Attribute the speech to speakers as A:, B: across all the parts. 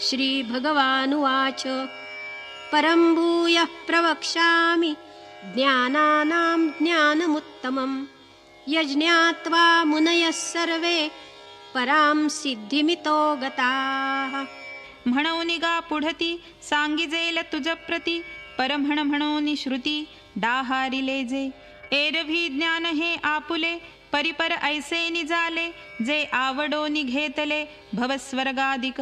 A: श्रीभगवानुवाच परं भूयः प्रवक्ष्यामि ज्ञानानां ज्ञानमुत्तमं यज्ञात्वा मुनयः सर्वे परां सिद्धिमितो गताः.
B: म्हणून गा पुढती सांगिजेल तुझ प्रती, परम्हण म्हणून श्रुती डाहारिले जे. एरवी ज्ञान हे आपुले परिपर ऐसे निजाले, जे आवडोनी घेतले भवस्वर्गादिक.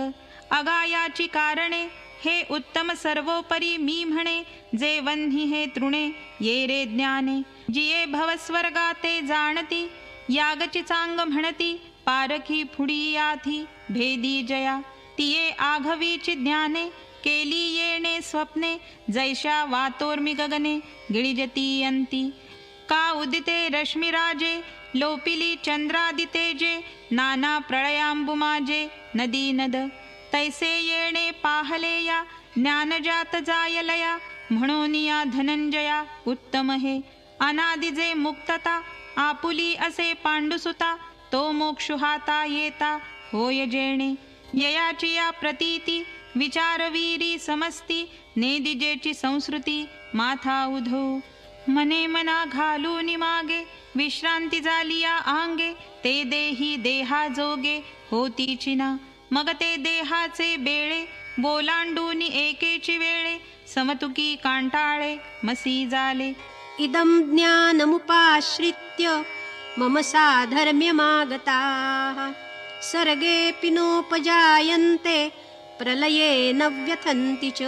B: अगायाची कारणे हे उत्तम सर्वोपरी मी म्हणे, जे वन्ही हे तृणे ये रे ज्ञाने. जिये भवस्वर्गा ते जाणती, यागची चांग म्हणती पारखी फुडी याथी भेदी जया. तिये आघवीची ज्ञाने केली येणे स्वप्ने, जैशा वातोर्मी गगने गिळिजती अंती. का उदिते रश्मिराजे लोपिली चंद्रादितेजे, नाना प्रळयांबुमाजे नदी नद. तैसे येणे पाहले या ज्ञानजात जायलया, म्हणून या धनंजया उत्तम हे. अनादिजे मुक्तता आपुली असे पांडुसुता, तो मोक्षु हाता येता होय जेणे. ययाची या प्रतीती विचारवीरी समस्ती, नेदिजेची संस्कृती माथा उधो. मने मना घालून मागे विश्रांती झाली या आंगे, ते देही देहा जोगे होतीची ना. मग ते देहाचे बेळे बोलांडून एकेची वेळे, समतुकी कांटाळे मसी झाले.
A: इदं ज्ञानमुपाश्रित्य मम साधर्म्यमागताः, सर्गेऽपि नोपजायन्ते प्रलये न व्यथन्ति च.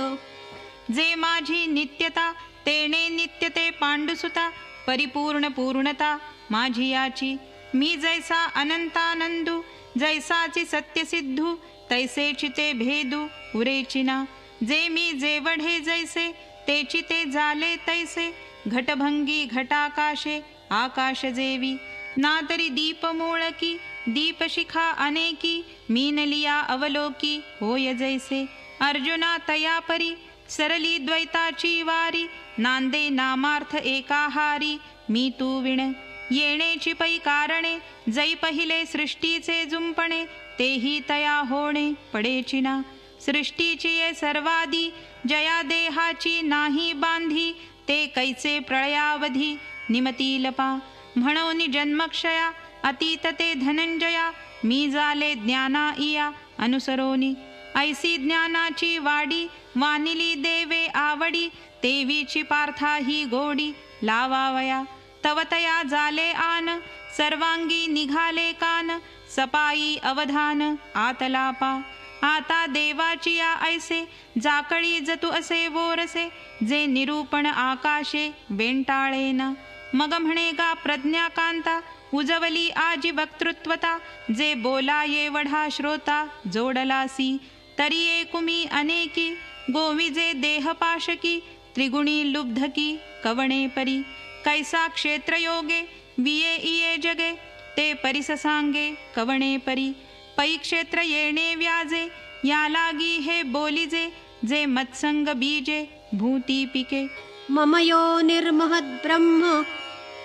B: जे माझी नित्यता तेने नित्यते पांडुसुता, परिपूर्ण पूर्णता माझी याची. मी जैसा अनंतानंदू जैसाची सत्यसिद्धू, तैसेची ते भेदू उरेची ना. जे मी जेवढे जैसे तेची ते झाले तैसे, घटभंगी घटाकाशे आकाश जेवी. ना तरी दीप मोळकी दीपशिखा अनेकी, मीनलिया अवलोकी होय जैसे. अर्जुना तया परी सरली द्वैताची वारी, नांदे नामार्थ एकाहारी मी तू विण. येणेची पै कारणे जै पहिले सृष्टीचे जुंपणे, तेही तया होणे पडेची ना. सृष्टीची ये सर्वादी जया देहाची नाही बांधी, ते कैचे प्रळयावधी निमती लपा. म्हणून जन्मक्षया अतीत ते धनंजया, मी झाले ज्ञाना इया अनुसरोनी. ऐसी ज्ञानाची वाडी वानिली देवे आवडी, तेवीची पार्था ही गोडी लावावया. तवतया झाले आन सर्वांगी निघाले कान, सपाई अवधान आतलापा. आता देवाची या ऐसे जाकळी जतू असे वोरसे, जे निरूपण आकाशे वेंटाळेना. मग म्हणे गा प्रज्ञाकांता उजवली आजी वक्तृत्वता, जे बोला ये वढा श्रोता जोडलासी. तरी एकुमी अनेकी गोविजे देहपाशकी, त्रिगुणी लुब्धकी कवणे परी. कैसा क्षेत्रयोगे विये इये जगे, ते परिस सांगे कवणे परी. पै क्षेत्र येणे व्याजे या लागी हे बोलिजे, जे मत्संग बीजे भूती पिके.
A: मम यो निर्महद्ब्रह्म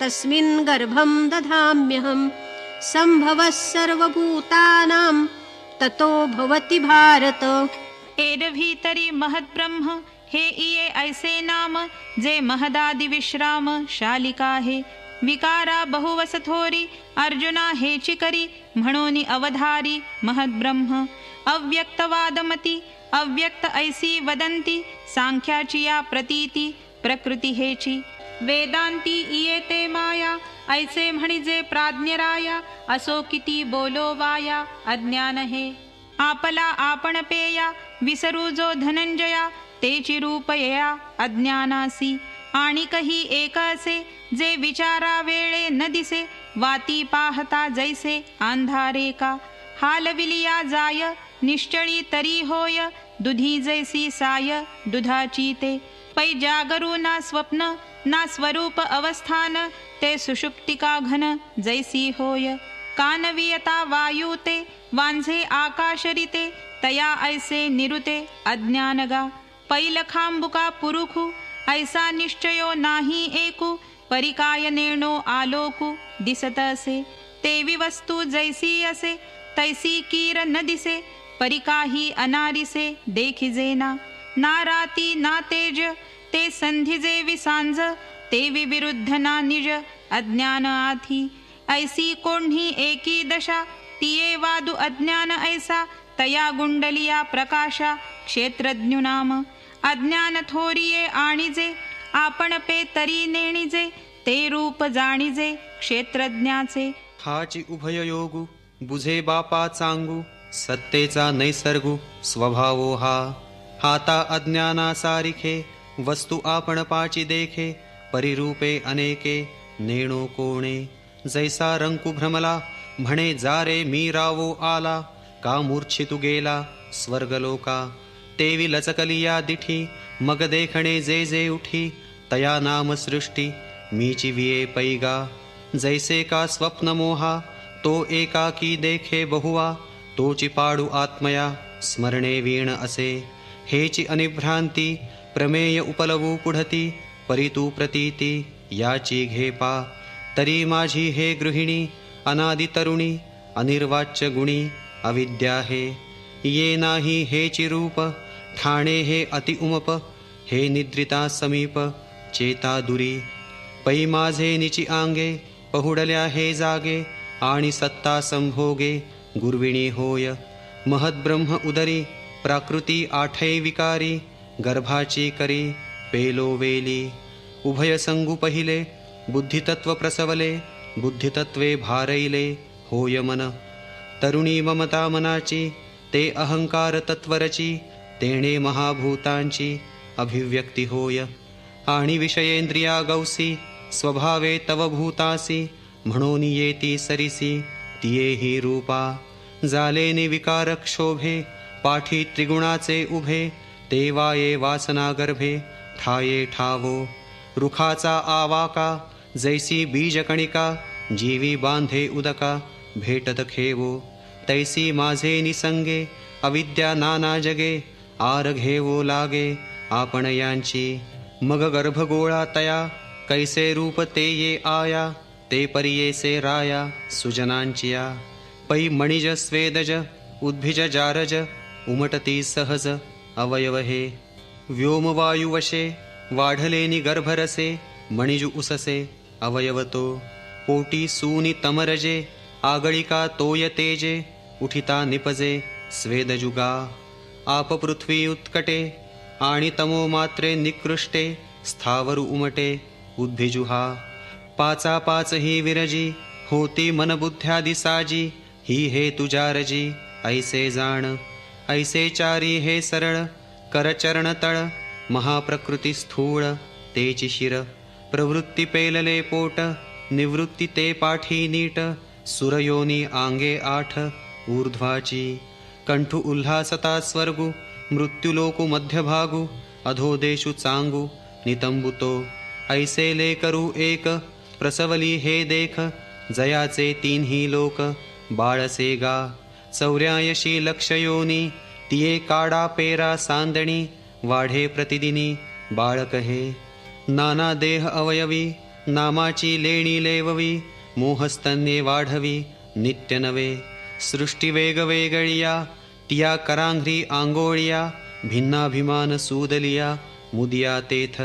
A: तस्मिन् गर्भं दधाम्यहं, संभवः सर्वभूतानां ततो भवति भारत.
B: एरवी तरी महद्ब्रह्म हे इये ऐसे नाम, जे महदादि विश्राम शालिका हे. विकारा बहुवस थोरी अर्जुना हेची करी, म्हणून अवधारी महद्ब्रह्म. अव्यक्तवादमती अव्यक्त ऐसी वदंती, सांख्याची या प्रतीती प्रकृती हेची. वेदांती इयेते माया ऐसे म्हणिजे प्राज्ञराया, असो किती बोलो वाया अज्ञान हे. आपला आपण पेया विसरू जो धनंजया, तेची रूप येया अज्ञानासी. आणि कही एक असे जे विचारा वेळे न दिसे, वाती पाहता जैसे अंधारे का. हालविलिया जाय निश्चळी तरी होय, दुधी जैसी साय दुधाची ते. पै जागरू ना स्वप्न ना स्वरूप अवस्थान, ते सुषुप्तिका घन जैसी होय. कानवियता वायू ते वांझे आकाशरिते, तया ऐसे निरुते अज्ञानगा. पैलखांबुका पुरुखू ऐसा निश्चयो नाही एकू, परिकाय नेणो आलोकू दिसत असे. तेवी वस्तू जैसी असे तैसी कीर न दिसे, परिकाही अनारिसे देखिजेना. ना राती ना तेज ते संधिजे विसांज. ते विविरुद्ध ना निज अज्ञान आधी. ऐसी कोण्ही एकी दशा तिये वादू अज्ञान ऐसा. तया गुंडलिया प्रकाशा क्षेत्रज्ञ नाम. अज्ञान थोरिये आणिजे आपण पे तरी नेणिजे. ते रूप जाणिजे क्षेत्रज्ञाचे.
C: हाची उभय योगू बुझे बापा चांगू. सत्तेचा नैसर्गू स्वभावो हा. हाता अज्ञाना सारिखे वस्तू आपण पाची देखे. परिरूपे अनेके नेणो कोणे. जैसा रंकू भ्रमला म्हणे जारे मी रावो आला. का मूर्छितू गेला स्वर्गलोका. तेवी लचकलिया दिठी मग देखणे जे जे उठी. तया नाम सृष्टी मीची विये पैगा. जैसे का स्वप्न मोहा तो एकाकी देखे बहुवा. तोची पाडू आत्मया स्मरणे वीण असे. हेची अनिभ्रांती प्रमेय उपलवू पुढती. परितू प्रतीती याची घेपा. तरी माझी हे गृहिणी अनादि तरुणी. अनिर्वाच्य गुणी अविद्या हे. ये नाही हेची रूप ठाणे हे अति उमप. हे निद्रिता समीप चेता दुरी. पै माझे निची आंगे पहुडल्या हे जागे. आणि सत्ता संभोगे गुरविणी होय. महद्ब्रह्म उदरी प्राकृती आठै विकारी. गर्भाची करी पेलो वेली. उभय संगू पहिले बुद्धितत्व प्रसवले. बुद्धितत्वे भारैले होय मन. तरुणी ममता मनाची ते अहंकार तत्वरची. तेणे महाभूतांची अभिव्यक्ती होय. आणि विषयेंद्रिया गौसी स्वभावे तव भूतासी. म्हणून येती सरिसी तियेही रूपा. जाले निविकार क्षोभे पाठी त्रिगुणाचे उभे. ते वाये वासना गर्भे ठाये ठावो. रुखाचा आवाका जैसी बीजकणिका. जीवी बांधे उदका भेटत खेवो. तैसी माझे निसंगे अविद्या नाना जगे. आर घेवो लागे आपण यांची. मग गर्भगोळा तया कैसे रूप ते ये आया. ते परियेसे राया सुजनांचिया. पै मणिज स्वेदज उद्भिज जारज. उमटती सहज अवयव हे. व्योमवायुवशे वाढलेनी गर्भरसे. मणिजु उससे अवयवतो. पोटी सूनि तमरजे आगळिका तोय तेजे. उठिता निपजे स्वेदजुगा. आप पृथ्वी उत्कटे आणि तमो मात्रे निकृष्टे. स्थावरु उमटे उद्भिजुहा. पाचा पाच ही विरजी होती मनबुद्ध्यादि साजी. ही हे तुझ्या रजी ऐसे जाण. ऐसे चारी हे सरळ करचरण तळ. महाप्रकृती स्थूळ तेची शिर. प्रवृत्ती पेलले पोट निवृत्ती ते पाठी नीट. सुरयोनी आंगे आठ ऊर्ध्वाची. कंठु उल्हासता स्वर्गु मृत्युलोकु मध्यभागु. अधोदेशु चांगु नितंबुतो. ऐसे लेकरू एक प्रसवली हे देख. जयाचे तीनही लोक बाळसेगा. 84 लक्ष योनी तिये काडा पेरा सांदणी. वाढे प्रतिदिनी बाळक हे. नाना देह अवयवी नामाची लेणी लेववी. मोहस्तन्ये वाढवी नित्य नवे. सृष्टी वेगवेगळिया तिया करांघ्री आंगोळिया. भिन्नाभिमान सूदलिया मुदिया तेथ.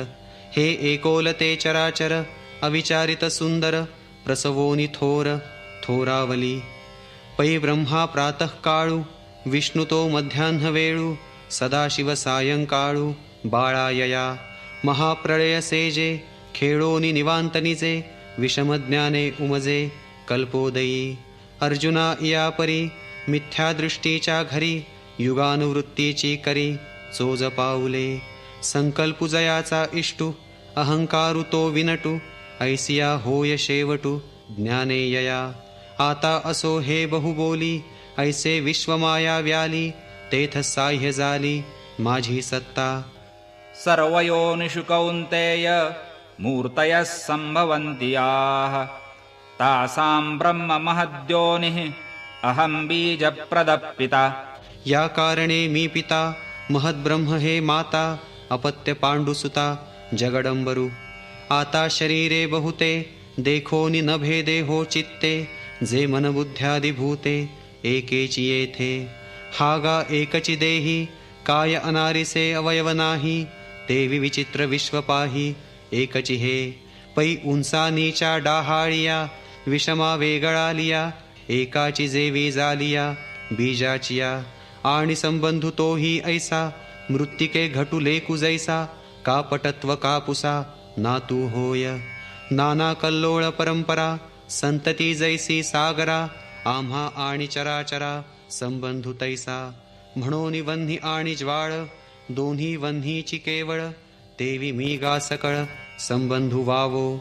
C: हे एकोलते चराचर अविचारित सुंदर. प्रसवोनी थोर थोरावली. पै ब्रह्मा प्रातः काळू विष्णुतो मध्यान्ह वेळू. सदाशिव सायंकाळू बाळायया. महाप्रळय सेजे खेळोनी निवांतनिजे. विषमज्ञाने उमजे कल्पोदयी. अर्जुना इयापरी मिथ्यादृष्टीच्या घरी. युगानुवृत्तीची करी चोज पाऊले. संकल्पु जयाचा इष्टू अहंकारू तो विनटू. ऐसिया होय शेवटू ज्ञाने यया. आता असो हे बहुबोली. ऐसे विश्वमाया व्याली. तेथ साह्य झाली माझी सत्ता.
D: सर्वयोनिषु कौन्तेय मूर्तयः सम्भवन्ति याः. तासां ब्रह्म महद्योनिः अहं बीजप्रदः पिता.
C: या कारणे मी पिता महद्ब्रह्म हे माता. अपत्य पांडुसुता जगडंबरू. आता शरीरे बहुते देखोनी न भेदे हो चित्ते. जे मनबुद्ध्यादिभूते एकेची येथे. हा गा एकची देही, काय अनारिसे अवयव नाही, तेवी विचित्र विश्व पाही. एकची हे पै उंचा नीचा डाहाळिया, विषमा वेगळा लिया, एकाची जेवी जालिया बीजाचिया. आणि संबंधू तोही ऐसा, मृत्तिके घटू लेकू जैसा, कापटत्व कापुसा नातू होय. नाना कल्लोळ परंपरा, संतती जैसी सागरा, आम्हा आणि चराचरा संबंधू तैसा. म्हणून वन्ही आणि ज्वाळ, दोन्ही वन्हीची केवळ, तेवी मी गा सकळ संबंधू वावो.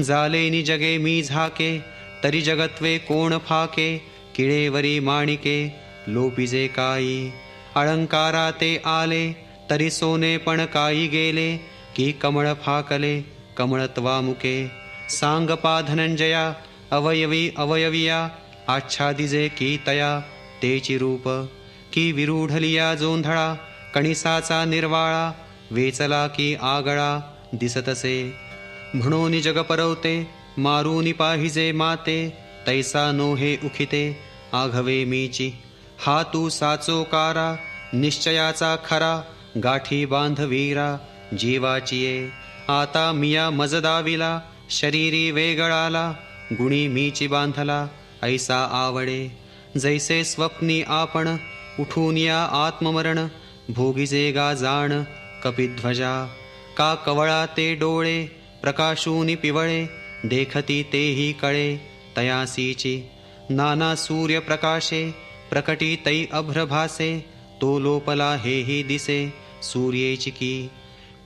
C: जालेनी जगे मी झाके, तरी जगत्वे कोण फाके, किळेवरी माणिके लोपिजे काई. अलंकारा ते आले, तरी सोने पण काई गेले, की कमळ फाकले कमळत्वामुके. सांगपा धनंजया, अवयवी अवयविया, आच्छादिजे की तया तेची रूप. की विरूढलिया जोंधळा, कणिसाचा निर्वाळा, वेचला की आगळा दिसतसे. म्हणून जग परवते, मारूनी पाहिजे माते, तैसा नोहे उखिते आघवे मीची. हा तू साचोकारा, निश्चयाचा खरा, गाठी बांधवीरा जीवाचिये. आता मिया मज दाविला, शरीरी वेगळाला, गुणी मीची बांधला ऐसा आवडे. जैसे स्वप्नी आपण, उठून या आत्ममरण, भोगिजे गा जाण कपिध्वजा. का कवळा ते डोळे, प्रकाशूनी पिवळे, देखती तेही कळे तयासीची. नाना सूर्यप्रकाशे, प्रकटी तै अभ्रभासे, तो लोपला हेही दिसे सूर्येची की.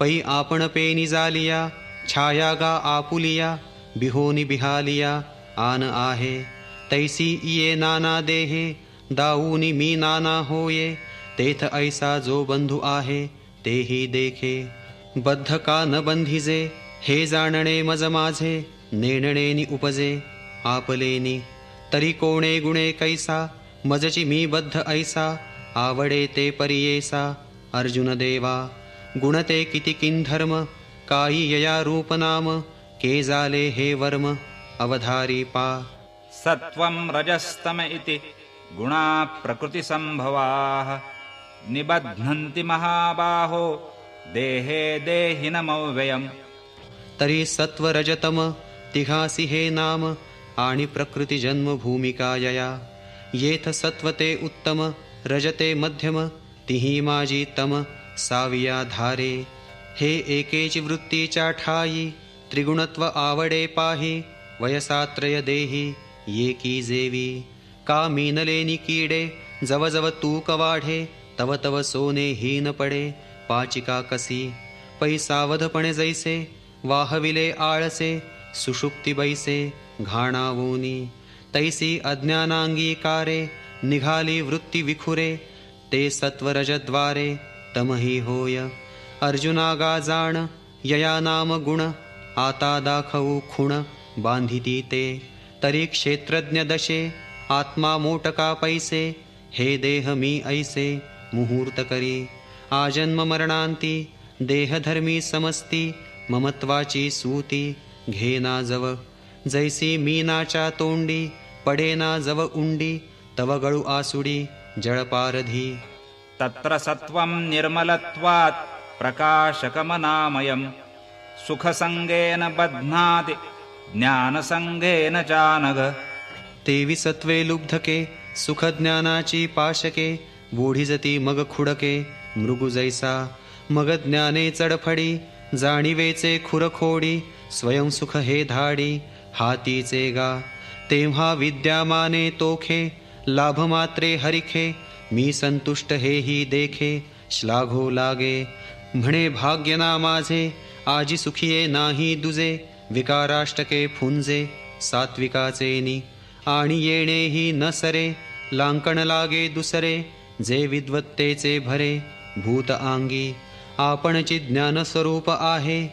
C: पै आपण पेनी जालिया, छाया गा आपुलिया, बिहोनी बिहालिया आन आहे. तैसी इये नाना देहे, दाऊनी मी नाना होये, तेथ ऐसा जो बंधू आहे तेही देखे. बद्ध का न बंधिजे, हे जाणणे मज माझे, नेणणेनी उपजे आपलेनी. तरी कोणे गुणे कैसा, मजची मी बद्ध ऐसा, आवडे ते परियेसा अर्जुन देवा. गुणते किती किंधर्म, काई यया रूपनाम, के जाले हे वर्म अवधारी पा.
D: सत्वं रजस्तम इति गुणा प्रकृतिसंभवाः, निबध्नन्ति महाबाहो देहे देहिनमव्ययम्.
C: तरी सत्व रजतम तिघासी हे नाम, आणि प्रकृती जन्म भूमिका यया. येथ सत्वते उत्तम, रजते मध्यम, तिही माझी तम साविया धारे. हे एकेची वृत्तीच्या ठाई, त्रिगुणत्व आवडे पाही, वयसात्रय देही येकी जेवी. का मीनलेनी कीडे, जव जव तूक वाढे, तव तव सोने हीन पडे पाचिका कसी. पै सावधपणे जैसे, वाहविले आळसे, सुषुप्ती बैसे घाणावोनी. तैसी अज्ञानांगीकारे, निघाली वृत्ती विखुरे, ते सत्वरजद्वारे तमही होय. अर्जुनागा जाण, यया नाम गुण, आता दाखवू खुण बांधिती ते. तरी क्षेत्रज्ञ दशे, आत्मा मोटका पैसे, हे देह मी ऐसे मुहूर्त करी. आजन्म मरणांती, देहधर्मी समस्ती, ममत्वाची सूती घेना जव. जैसी मीनाच्या तोंडी, पडेना जव उंडी, तव गळू आसुडी जळपारधी.
D: तत्र सत्वं निर्मलत्वात् प्रकाशकमनामयम्, सुखसंगेन बध्नाति ज्ञानसंगेन चानघ.
C: तेवी सत्वे लुब्धके, सुखज्ञानाची पाशके, बोढिजती मग खुडके मृगु जैसा. मग ज्ञाने चडफडी, जाणीवेचे खुरखोडी, स्वयं सुख हे धाडी हातीचे गा. तेव्हा विद्यामाने तोखे, लाभ मात्रे हरिखे, मी संतुष्ट हेही देखे श्लाघो लागे. म्हणे भाग्य ना माझे, आजी सुखिये नाही दुजे, विकाराष्टके फुंजे सात्विकाचेनी. आणि येणेही न सरे, लांकण लागे दुसरे, जे विद्वत्तेचे भरे भूत आंगी. आपणची ज्ञानस्वरूप आहे,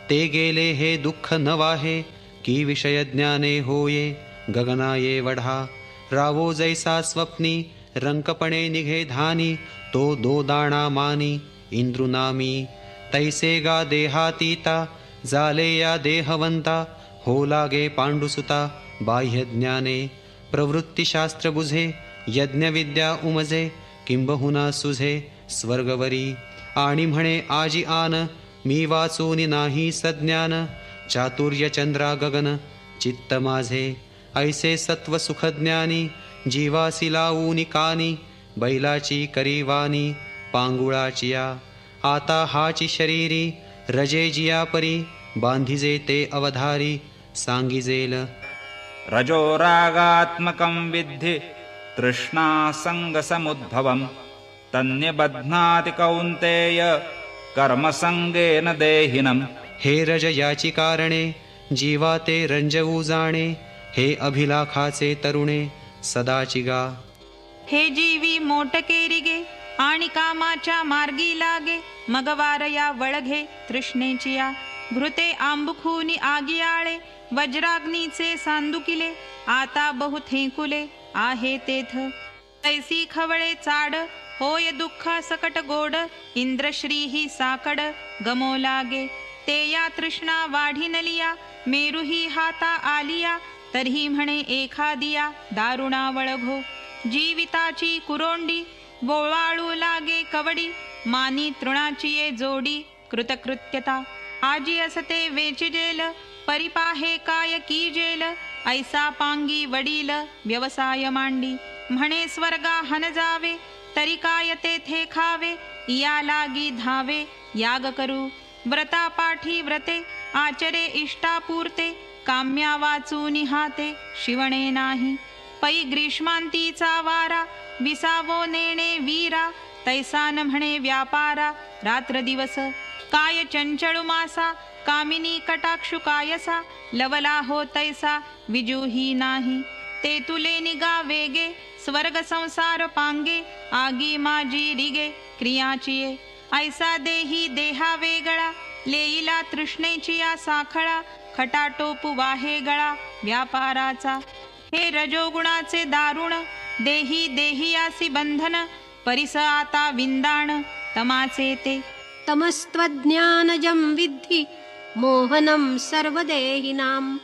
C: ते गेले हे दुःख न वाहे, की विषय ज्ञाने होये गगनाये वढा. रावो जैसा स्वप्नी, रंकपणे निघे धानी, तो दो दाणा मानी इंद्रुनामी. तैसे गा देहातीता, जाले या देहवंता, हो लागे पांडुसुता बाह्य ज्ञाने. प्रवृत्तीशास्त्र बुझे, यज्ञविद्या उमजे, किंबहुना सुझे स्वर्गवरी. आणि म्हणे आजी आन मी वाचून नाही सज्ञान. चातुर्य चंद्रा गगन चित्त माझे ऐसे सत्व सुखज्ञानी. जीवासी लावून कानी बैलाची करीवानी पांगुळाचिया. आता हाची शरीरी रजे जिया परी. बांधिजे ते अवधारी सांगिजेल.
D: रजोरागात्मकं विद्धि तृष्णासङ्गसमुद्भवं. तन्निबध्नाति कौन्तेय कर्मसंगेन देहिनम्.
C: हे रज याची कारणे जीवा ते रंजवू जाणे. हे अभिलाखाचे तरुणे सदाची गा.
B: हे जीवी मोटकेरिगे आणि कामाच्या मार्गी लागे. मग वारया वळघे तृष्णेची या. घृते आंबुखुनी आगियाळे वज्राग्नीचे सांदुकिले. आता बहु थेंकुले आहे तेथ तैसी खवळे चाड. होय दुःख सकट गोड इंद्रश्री ही साकड गमो लागे. ते या तृष्णा वाढीनलिया मेरुही हाता आलिया. तरीही म्हणे एखादिया दारुणा वळघो. जीविताची कुरोंडी बोवाळू लागे कवडी. मानी तृणाची ये जोडी कृतकृत्यता. आजी असते वेचिजेल परिपाहे काय की जेल. ऐसा पांगी वडील व्यवसाय मांडी. म्हणे स्वर्गा हन जावे तरी काय तेथे खावे. या लागी धावे याग करू व्रता पाठी व्रते. आचरे इष्टापूर्ते काम्या वाचूनी हाते शिवणे नाही. पै ग्रीष्मांतीचा वारा विसावो नेणे वीरा. तैसा न म्हणे व्यापारा रात्र दिवस. काय चंचळू मासा कामिनी कटाक्षु कायसा. लवला हो तैसा विजूही नाही. ते तुले निगा वेगे स्वर्ग संसार पांगे. आगी माझी रिगे क्रियाचिये. ऐसा देही देहा वेगळा लेईला तृष्णेची या साखळा. खटाटोपू वाहे गळा व्यापाराचा. हे रजोगुणाचे दारुण देही देहियासी बंधन. परिस आता विंदाण तमाचे ते.
A: तमस्त्वज्ञानजं विद्धि मोहनं सर्वदेहिनां.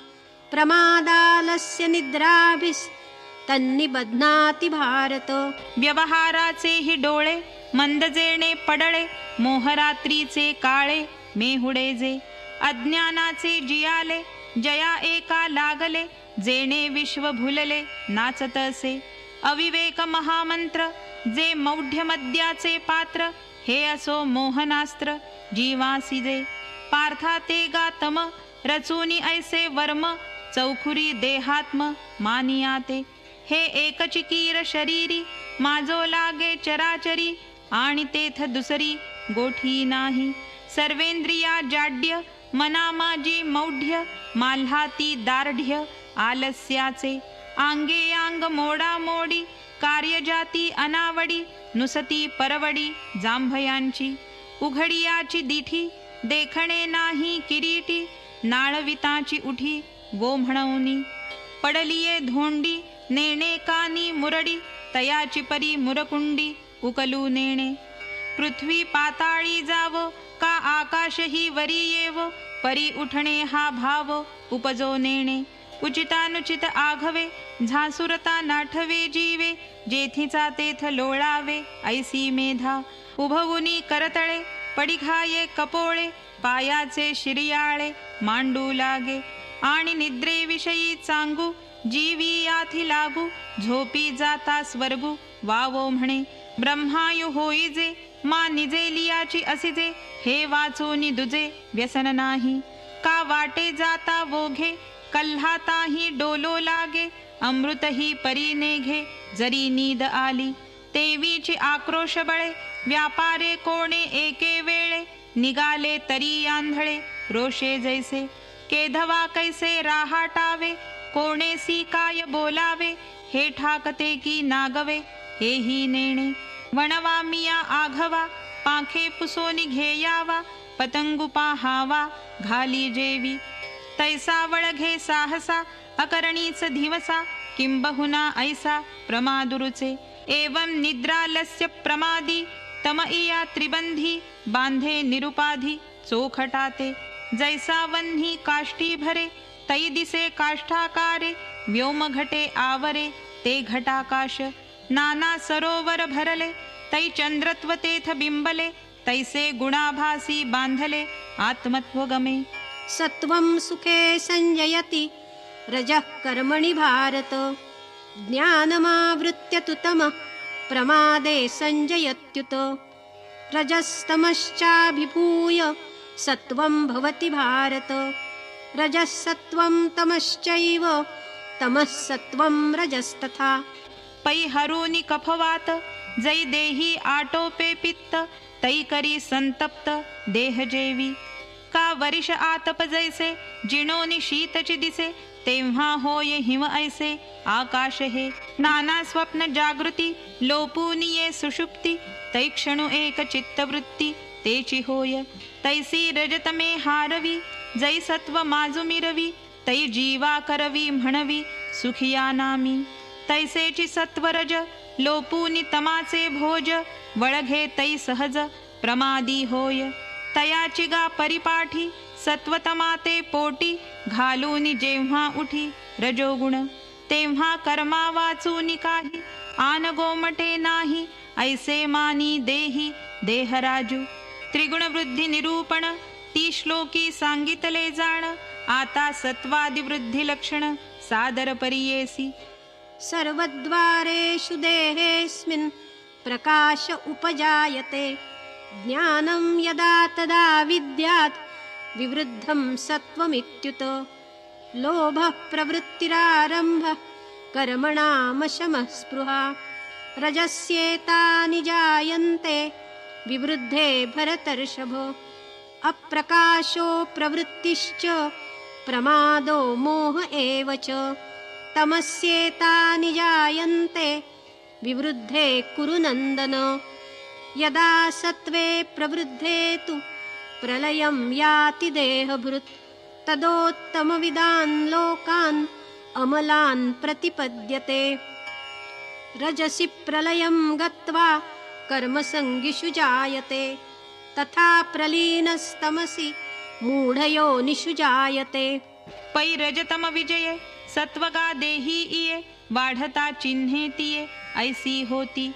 A: प्रमादालस्य निद्राभिस्तन्निबध्नाति भारत.
B: व्यवहाराचे ही डोळे मंदजेणे पडळे. मोहरात्रीचे काळे मेहुडे जे. अज्ञानाचे जियाले जया एका लागले. जेणे विश्व भुलले नाचत असे. अविवेक महामंत्र जे मौढ्य मद्याचे पात्र. हे असो मोहनास्त्र जीवासी जे. पार्था ते गातम रचूनी ऐसे वर्म. चौखुरी देहात्म मानियाते. हे एकचिकीर शरीरी माझो लागे चराचरी. आणि तेथ दुसरी गोठी नाही. सर्वेंद्रिया जाड्य मना माझी मौढ्य. माल्हाती दार्ढ्य आलस्याचे. आंगे आंग मोडामोडी कार्यजाती अनावडी. नुसती परवडी जांभयांची. उघडियाची दिठी देखणे नाही किरीटी. नाळविताची उठी वो म्हणवनी. पडलिये धोंडी नेणे कानी मुरडी. तयाची परी मुरकुंडी उकलू नेणे. पृथ्वी पाताळी जाव का आकाशही वरी येव. परी उठणे हा भाव उपजो नेणे. उचितानुचित आघवे झासुरता नाठवे जीवे. जेथीचा तेथ लोळावे ऐसी मेधा. उभवुनी करतळे पडिघाये कपोळे. पायाचे शिरियाळे मांडू लागे. आणि निद्रेविषयी चांगू जीवी याथी लागू. झोपी जाता स्वर्गू वावो म्हणे. ब्रह्मायु होईजे मा निजेलियाची असिजे. हे वाचोनी दुजे व्यसन नाही. का वाटे जाता वोघे कल्हाताही डोलो लागे. अमृतही परी नेघे जरी नीद आली. तेवीची आक्रोश बळे व्यापारे कोणे एके वेळे. निगाले तरी आंधळे रोषे जैसे. केधवा कैसे राहाटावे कोणेसी काय बोलावे. हे ठाकते की नागवे हेही नेणे. वणवा मिया आघवा पाखे पुसोनी घेयावा. पतंगु पाहावा घाली जेवी. तैसा वळघे साहसा अकरणीच दिवसा. किंबहुना ऐसा प्रमादुरुचे. एवं निद्रालस्य प्रमादी तमइया त्रिबंधी. बांधे निरुपाधी चोखटाते. जैसा वन्ही काष्ठी भरे तै दिसे काष्ठाकारे. व्योम घटे आवरे ते घटाकाश. नाना सरोवर भरले तै चंद्रत्व तेथ बिंबले तैसे गुणाभासी बांधले आत्मत्व गमे
A: सत्वं सुखे संजयति रजः कर्मणि भारत ज्ञानमावृत्य तु तमः प्रमादे संजयत्युत रजस्तमश्चाभिभूय सत्वं भवति भारत रजः सत्वं तमश्चैव तमः सत्वं रजस्तथा
B: पै हरुनि कफवात जै देही आटोपे पित्त तै करी संतप्त देह जेवी का वर्ष आतप जैसे जिणोनी शीतची दिसे तेव्हा होय हिम ऐसे आकाश हे नाना स्वप्न जागृती लोपूनी ये सुषुप्ती तै क्षणु एक चित्तवृत्ती तेची होय तैसी रजतमे हारवी जै सत्व माजु मिरवी तै जीवा करवी म्हणवी सुखिया नामी तैसेची सत्वरज लोपूनी तमाचे भोज वळघे तै सहज प्रमादी होय तयाची गा परिपाठी सत्वतमा ते पोटी घालूनी जेव्हा उठी रजोगुण तेव्हा कर्मा वाचूनी काही आन गोमटे नाही ऐसे मानी देही देहराजू त्रिगुण वृद्धी निरूपण ती श्लोकी सांगितले जाण आता सत्वादि वृद्धी लक्षण सादर परियेसी
A: सर्वद्वारेषु देहेऽस्मिन् प्रकाश उपजायते ज्ञानं यदा तदा विद्यात् विवृद्धं सत्वमित्युत लोभः प्रवृत्तिरारम्भः कर्मणामशमः स्पृहा रजस्येतानि जायन्ते विवृद्धे भरतर्षभ अप्रकाशो प्रवृत्तिश्च प्रमादो मोह एव च तमस्येतानि जायन्ते विवृद्धे कुरु नन्दन यदा सत्वे प्रवृद्धे तु प्रलयं याति देहभृत् तदोत्तमविदान् लोकान् अमलान् प्रतिपद्यते रजसि प्रलयं गत्वा कर्मसङ्गिषु जायते तथा प्रलीनस्तमसि मूढयोनिषु जायते
B: पै रजतम विजये सत्वगा देही इये वाढता चिन्हे तिये ऐसी होती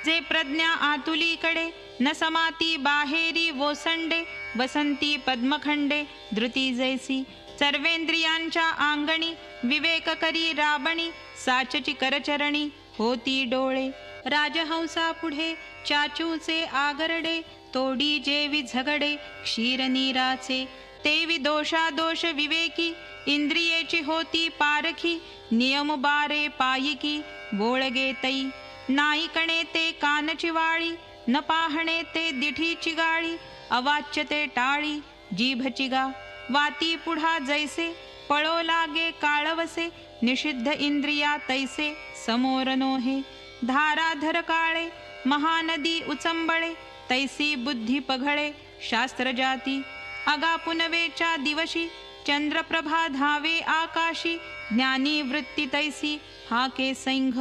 B: जे प्रज्ञा आतुलीकडे न समाती बाहेरी वोसंडे वसंती पद्मखंडे धृती जैसी सर्वेंद्रियांच्या आंगणी विवेक करी राबणी साचची करचरणी होती डोळे राजहंसा पुढे चाचूचे आगरडे तोडी जेवी झगडे क्षीरनीराचे तेवी दोषादोष विवेकी इंद्रियेची होती पारखी नियम बारे पायिकी बोळगे तै नाईकणे ते कानची वाळी न पाहणे ते दिठीची गाळी अवाच्य ते टाळी जीभची गा वाती पुढा जैसे पळो लागे काळवसे निषिद्ध इंद्रिया तैसे समोर नोहे धाराधर काळे महानदी उचंबळे तैसी बुद्धी पघळे शास्त्र जाती अगा पुनवेच्या दिवशी चंद्रप्रभा धावे आकाशी ज्ञानी वृत्ती तैसी हाके सैंघ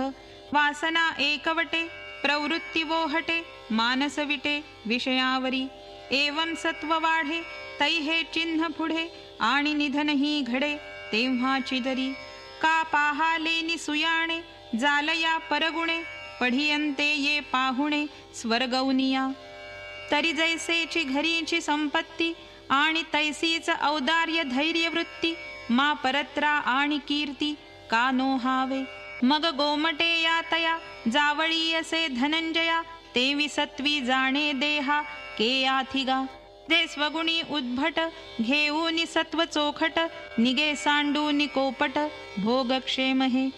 B: वासना एकवटे प्रवृत्ती वोहटे मानस विटे विषयावरी एवं सत्व वाढे तै हे चिन्ह पुढे आणि निधनही घडे तेव्हा चिदरी का पाहालेनी सुयाणे जालया परगुणे पढियंते ये पाहुणे स्वर्गौनिया तरी जैसेची घरीची संपत्ती आणि तैसीच औदार्य धैर्य वृत्ती मा परत्रा आणि कीर्ती का नोहावे मग गोमटे या तया जावळी असे धनंजया तेवी सत्वी जाणे देहा के याथिगा जे स्वगुणी उद्भट घेऊनी सत्व चोखट निगे सांडूनी कोपट भोगक्षेम हे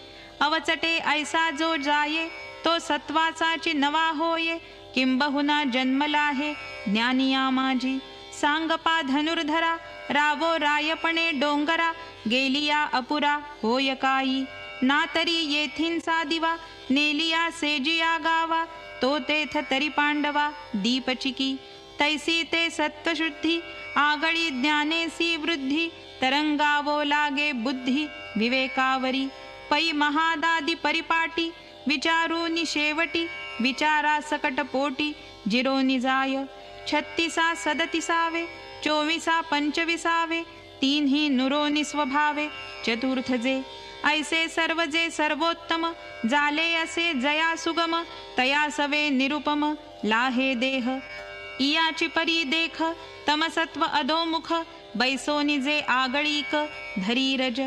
B: अवचटे ऐसा जो जाये तो सत्वाचाची नवा होये किंबहुना जन्मला हे ज्ञानिया माझी सांगपा धनुर्धरा रावो रायपणे डोंगरा गेलिया अपुरा होय काई ना तरी येथींचा दिवा नेलिया सेजिया गावा तो तेथ तरी पांडवा दीपचिकी तैसी ते सत्वशुद्धी आगळी ज्ञानेसी वृद्धी तरंगावो लागे बुद्धी विवेकावरी पै महादादी परिपाटी विचारूनी शेवटी विचारा सकट पोटी जिरोनी जाय 36 37 24 25 तीन्ही नुरोनी स्वभावे चतुर्थ जे ऐसे सर्व जे सर्वोत्तम झाले असे जया सुगम तया सवे निरुपम लाहे देह इयाची परी देख तमसत्व अधोमुख बैसोनी जे आगळीक धरीरज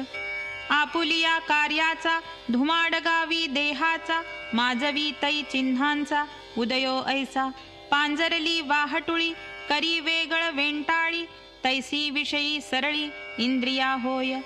B: आपुलिया कार्याचा धुमाडगावी देहाचा माजवी तै चिन्हांचा उदयो ऐसा पांजरली वाहटुळी करी वेगळ वेंटाळी तैसी विषयी सरळी इंद्रिया होय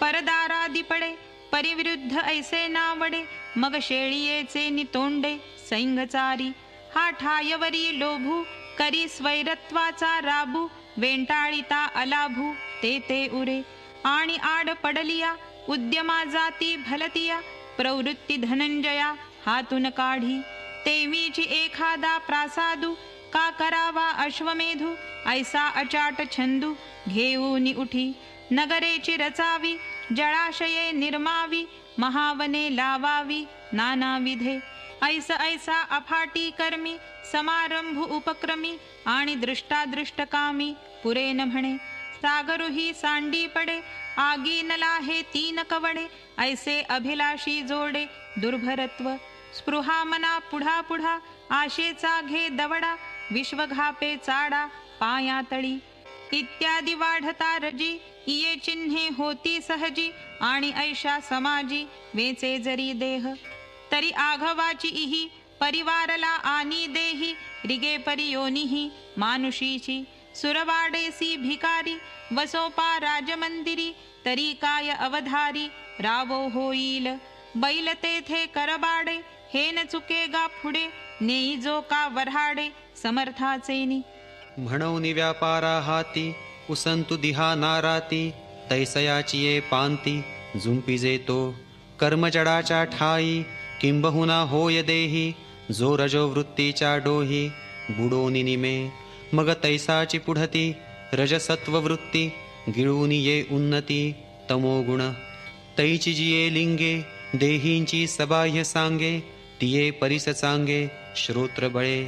B: परदारादी पडे परिविरुद्ध ऐसे नावडे मग शेळीयेचे नितोंडे सैंगचारी हा ठायवरी लोभू करी स्वैरत्वाचा राबू वेंटाळिता अलाभू ते उरे आणि आड पडलिया उद्यमा जाती भलतिया प्रवृत्ती धनंजया हातून काढी तेवीची एखादा प्रासादू का करावा अश्वमेधू ऐसा अचाट छंदू घेऊनी उठी नगरेची रचावी जळाशये निर्मावी महावने लावावी नानाविधे ऐसा अफाटी कर्मी समारंभ उपक्रमी आणि दृष्टादृष्टकामी पुरे न म्हणे सागरुही सांडी पडे आगी न लाहे तीन कवडे ऐसे अभिलाषी जोडे दुर्भरत्व स्पृहा मना पुढा पुढा आशेचा घे दवडा विश्वघापे चाडा पायातळी इत्यादी वाढता रजी इये चिन्हे होती सहजी आणि ऐशा समाजी वेचे जरी देह तरी आघवाची इही परिवारला आनी देही रिगे परियोनिही मानुषीची सुरवाडेसी भिकारी वसोपा राजमंदिरी तरी काय अवधारी रावो होईल बैल तेथे करबाडे हे न चुकेगा पुढे नेई जो का वऱ्हाडे समर्थाचेनी
C: म्हणून व्यापारा हाती उसंतु दिहा नाराती तैसयाची ये पांती झुंपी तो कर्मजडाच्या ठाई किंबहुना होय देही जो रजो वृत्तीच्या डोही बुडोनी निमे मग तैसाची पुढती रजसत्व वृत्ती गिळूनी ये उन्नती तमोगुण तैची जिये लिंगे देहींची सबाह्य सांगे तिये परिस चांगे श्रोत्र बळे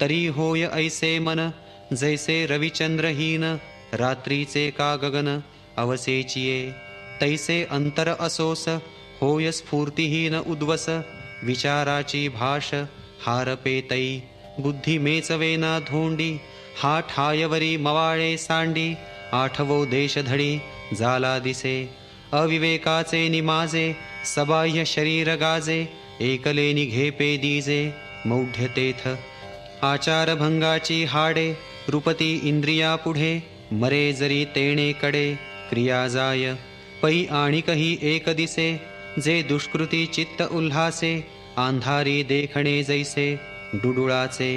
C: तरी होय ऐसे मन जैसे रविचंद्रहीन रात्रीचे का गगन अवसेचिये तैसे अंतर असोस होय स्फूर्तिहीन उद्वस विचाराची भाष हारपे तै बुद्धी मेचवेना धोंडी हा ठायवरी मवाळे सांडी आठवो देश धडी जाला दिसे अविवेकाचे निमाजे सबाह्य शरीर गाजे एकले निघेपे दीजे मौढ्य तेथ आचारभंगाची हाडे रुपती इंद्रिया पुढे मरे जरी तेणे कडे क्रिया जाय पै आणिकही एक दिसे जे दुष्कृती चित्त उल्हासे आंधारी देखणे जैसे डुडुळाचे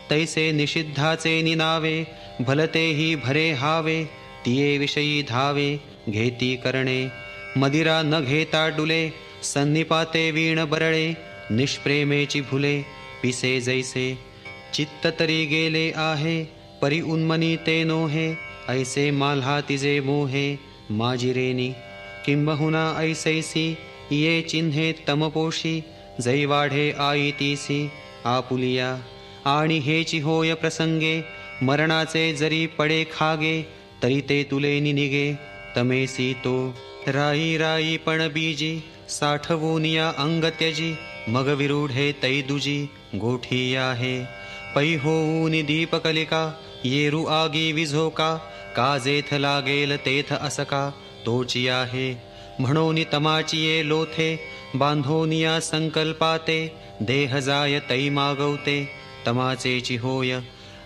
C: तैसे निषिद्धाचे निनावे भलतेही भरे हावे तिये विषयी धावे घेती करणे मदिरा न घेता डुले सन्निपाते वीण बरळे निष्प्रेमेची भुले पिसे जैसे चित्त तरी गेले आहे परी उन्मनी ते नोहे ऐसे माल्हा तिजे मोहे माजिरेनी किंबहुना ऐसैसी ये चिन्हे तमपोशी जै वाढे आईतीसी आपुलिया आणि हेची होय प्रसंगे मरणाचे जरी पडे खागे तरी ते तुले निगे तमेसी तो राई राई पण बीजी साठवून या अंग त्यजी मग विरूढे तै दुजी गोठी आहे पै होऊन दीपकलिका येरू आगी विझोका काजेथ लागेल तेथ असका तोची आहे म्हणून तमाची ये लोथे बांधोनिया संकल्पाते देह जाय तै मागवते तमाचेची होय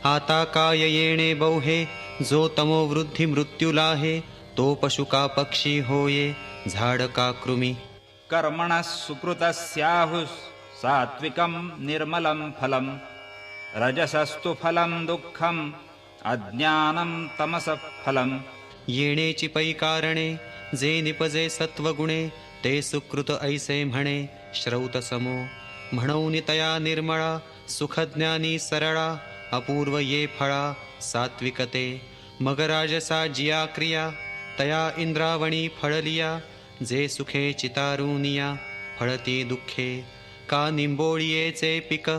C: आता काय येणे बौहे जो तमो वृद्धी मृत्युलाहे तो पशु का पक्षी होये झाड का कृमी
D: कर्मणः सुकृतस्याहुः सात्विकं निर्मलं फलं रजसस्तु फलं दुःखम् अज्ञानं तमसः फलं
C: येणेची पै कारणे जे निपजे सत्वगुणे ते सुकृत ऐसे म्हणे श्रौत समो म्हणून तया निर्मळा सुखज्ञानी सरळा अपूर्व ये फळा सात्विकते मग राजसा जिया क्रिया तया इंद्रावणी फळलिया जे सुखे चितारुनिया फळती दुःखे का निंबोळीयेचे पिक